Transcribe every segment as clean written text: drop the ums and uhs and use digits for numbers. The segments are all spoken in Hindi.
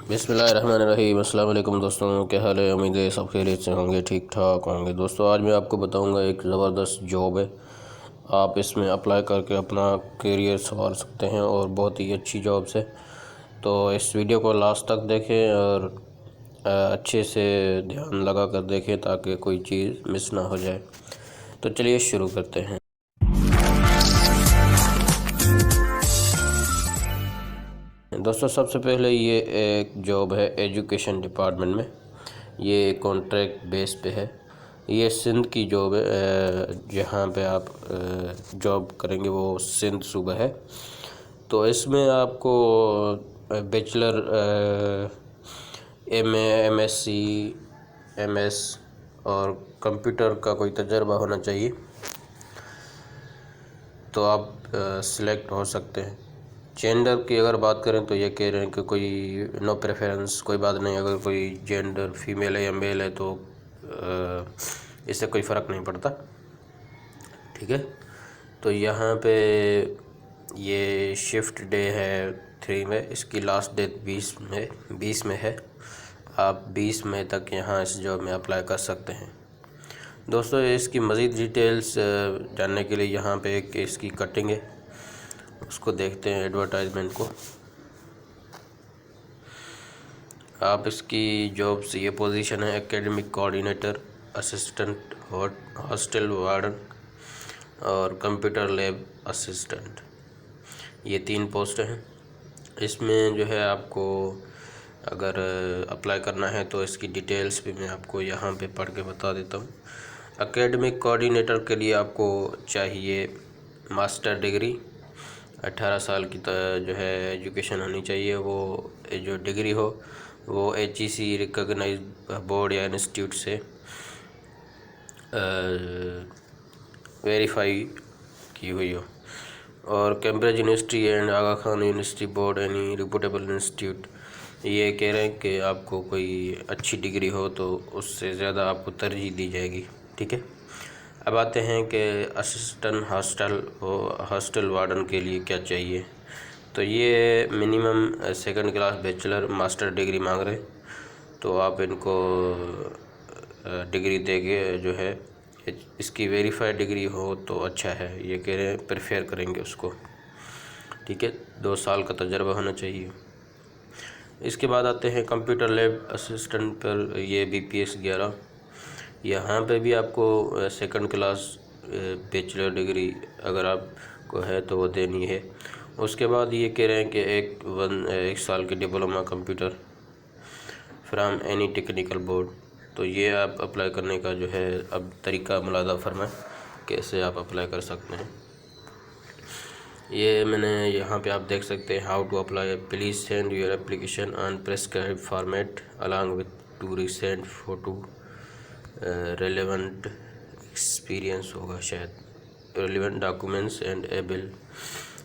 बिस्मिल्लाहिर्रहमानिर्रहीम। अस्सलाम वालेकुम दोस्तों, क्या हाल है? उम्मीद है सब खैरियत से होंगे, ठीक ठाक होंगे। दोस्तों आज मैं आपको बताऊंगा एक ज़बरदस्त जॉब है, आप इसमें अप्लाई करके अपना करियर संवार सकते हैं और बहुत ही अच्छी जॉब्स है। तो इस वीडियो को लास्ट तक देखें और अच्छे से ध्यान लगा कर देखें ताकि कोई चीज़ मिस ना हो जाए। तो चलिए शुरू करते हैं। दोस्तों सबसे पहले ये एक जॉब है एजुकेशन डिपार्टमेंट में, ये कॉन्ट्रैक्ट बेस पे है। ये सिंध की जॉब है, जहाँ पे आप जॉब करेंगे वो सिंध सूबा है। तो इसमें आपको बैचलर एमए, एमएससी, एमएस और कंप्यूटर का कोई तजर्बा होना चाहिए, तो आप सिलेक्ट हो सकते हैं। जेंडर की अगर बात करें तो ये कह रहे हैं कि कोई नो प्रेफरेंस, कोई बात नहीं, अगर कोई जेंडर फीमेल है या मेल है तो इससे कोई फ़र्क नहीं पड़ता, ठीक है। तो यहाँ पे ये शिफ्ट डे है 3 में, इसकी लास्ट डेट 20 में है। आप 20 मई तक यहाँ इस जॉब में अप्लाई कर सकते हैं। दोस्तों इसकी मज़ीद डिटेल्स जानने के लिए यहाँ पे एक इसकी कटिंग है, उसको देखते हैं एडवर्टाइजमेंट को। आप इसकी जॉब्स, ये पोजीशन है academic coordinator, assistant hostel warden और कंप्यूटर लैब असिस्टेंट, ये 3 पोस्ट हैं। इसमें जो है आपको अगर अप्लाई करना है तो इसकी डिटेल्स भी मैं आपको यहाँ पे पढ़ के बता देता हूँ। एकेडमिक कोऑर्डिनेटर के लिए आपको चाहिए मास्टर डिग्री, 18 साल की जो है एजुकेशन होनी चाहिए। वो जो डिग्री हो वो HEC रिकॉग्नाइज बोर्ड या इंस्टीट्यूट से वेरीफाई की हुई हो, और Cambridge university and Aga Khan university board any reportable institute. ये कह रहे हैं कि आपको कोई अच्छी डिग्री हो तो उससे ज़्यादा आपको तरजीह दी जाएगी, ठीक है। अब आते हैं कि असिस्टेंट हॉस्टल वार्डन के लिए क्या चाहिए। तो ये minimum 2nd class bachelor master degree मांग रहे, तो आप इनको डिग्री देंगे जो है इसकी वेरीफाइड डिग्री हो तो अच्छा है, ये कह रहे हैं प्रेफर करेंगे उसको, ठीक है। 2 साल का तजर्बा होना चाहिए। इसके बाद आते हैं कंप्यूटर लैब असिस्टेंट पर, ये BPS 11। यहाँ पे भी आपको 2nd क्लास बैचलर डिग्री अगर आपको है तो वो देनी है। उसके बाद ये कह रहे हैं कि एक साल की diploma computer from any technical board. तो ये आप अप्लाई करने का जो है अब तरीका मुलादा फरमाएं, कैसे आप अप्लाई कर सकते हैं। ये मैंने यहाँ पे आप देख सकते हैं, how to apply, please send your application on prescribed format along with 2 recent photo, relevant experience होगा शायद, relevant documents and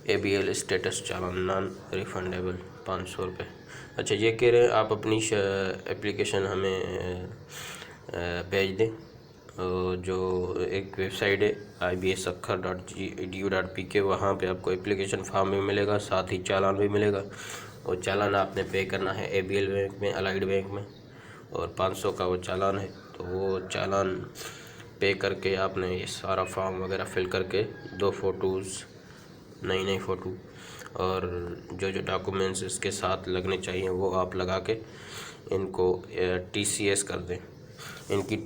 ABL status चालान नॉन रिफंडेबल 500 रुपये। अच्छा, ये कह रहे हैं आप अपनी एप्लीकेशन हमें भेज दें। जो एक वेबसाइट है ibsakhar.edu.pk, वहाँ पे आपको एप्लीकेशन फॉर्म भी मिलेगा, साथ ही चालान भी मिलेगा। और चालान आपने पे करना है ABL बैंक में, अलाइड बैंक में, और 500 का वो चालान है। तो वो चालान पे करके आपने ये सारा फॉर्म वगैरह फिल करके 2 फ़ोटोज़, नई फ़ोटो और जो डॉक्यूमेंट्स इसके साथ लगने चाहिए वो आप लगा के इनको TCS कर दें। इनकी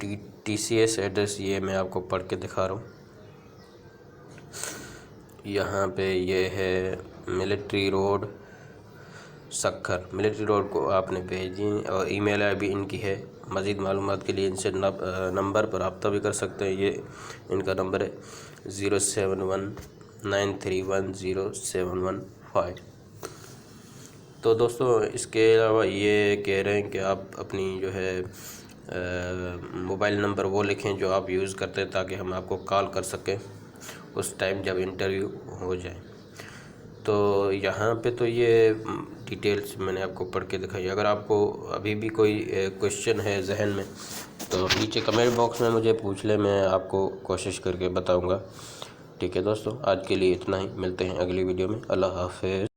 TCS एड्रेस ये मैं आपको पढ़ के दिखा रहा हूँ। यहाँ पे ये है military road Sukkur, military road को आपने भेज दी, और email ID इनकी है। मज़ीद मालूमात के लिए इनसे नंबर पर रब्ता भी कर सकते हैं। ये इनका नंबर है 0719310715। तो दोस्तों इसके अलावा ये कह रहे हैं कि आप अपनी जो है मोबाइल नंबर वो लिखें जो आप यूज़ करते हैं, ताकि हम आपको कॉल कर सकें उस टाइम जब इंटरव्यू हो जाए। तो यहाँ पे तो ये डिटेल्स मैंने आपको पढ़ के दिखाई। अगर आपको अभी भी कोई क्वेश्चन है जहन में तो नीचे कमेंट बॉक्स में मुझे पूछ लें, मैं आपको कोशिश करके बताऊँगा, ठीक है। दोस्तों आज के लिए इतना ही, मिलते हैं अगली वीडियो में। अल्लाह हाफ़िज़।